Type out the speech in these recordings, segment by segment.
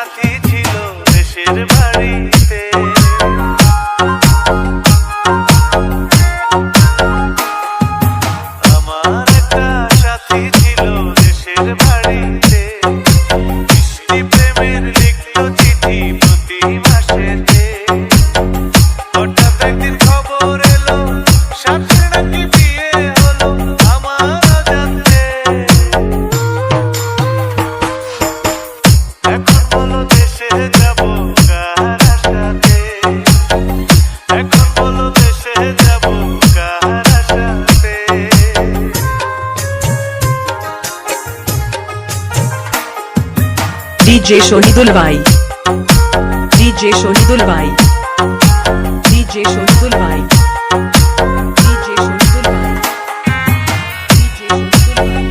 সাথী ছিল দেশের বাড়িতে। আমার একটা সাথী ছিল দেশের বাড়িতে, মিষ্টি প্রেমের লিখতো চিঠি প্রতি মাসেতে। হঠাৎ একদিন খবর এলো সাথে নাকি বিয়ে হলো আমার জানতে। এখন বলো দেশে যাব কার আশাতে, এখন বলো দেশে যাব কার আশাতে। DJ শহীদুল ভাই, DJ শহীদুল ভাই, DJ শহীদুল ভাই, DJ শহীদুল ভাই, DJ শহীদুল ভাই।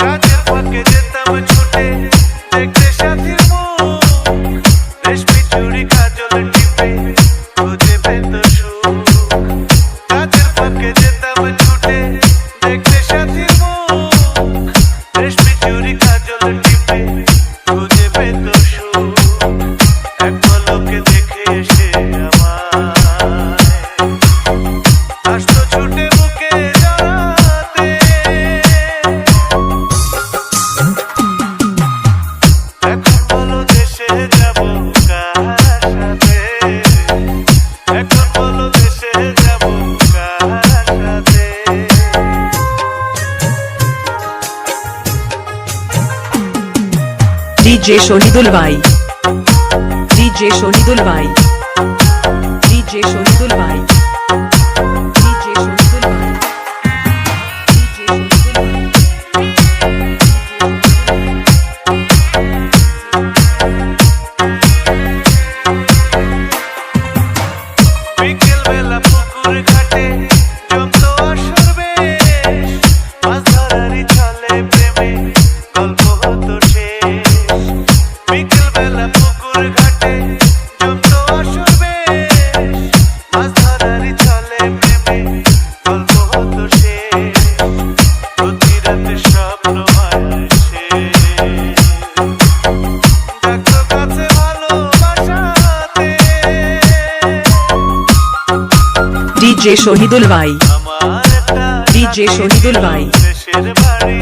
কাজের ফাঁকে যেতাম ছুটে দেখতে সাথীর মুখ, রেশমি চুড়ি কাজল টিপে খুঁজে পেত সুখ। কাজের ফাঁকে যেতাম ছুটে দেখতে সাথীর মুখ, রেশমি চুড়ি কাজল টিপে খুঁজে পেত সুখ। এক পলকে দেখে এসে আমায় আসতো ছুটে বুকে জড়াতে। এখন বলো দেশে যাব কার আশাতে, এখন বলো দেশে যাব কার আশাতে। DJ শহীদুল ভাই, DJ শহীদুল ভাই, DJ শহীদুল ভাই, DJ শহীদুল ভাই, DJ শহীদুল ভাই। বিকেল বেলা পুকুর ঘাটে জমতো আসর বেশ, মাছ ধরারই ছলে প্রেমে গল্প হতো শেষ। বিকেল বেলা পুকুর ঘাটে জমতো আসর বেশ, মাছ ধরারই ছলে প্রেমে গল্প হতো শেষ। প্রতি রাতে স্বপ্ন আসে ডাকতো কাছে ভালোবাসাতে। DJ শহীদুল ভাই, আমার একটা DJ শহীদুল ভাই, দেশের বাড়ি।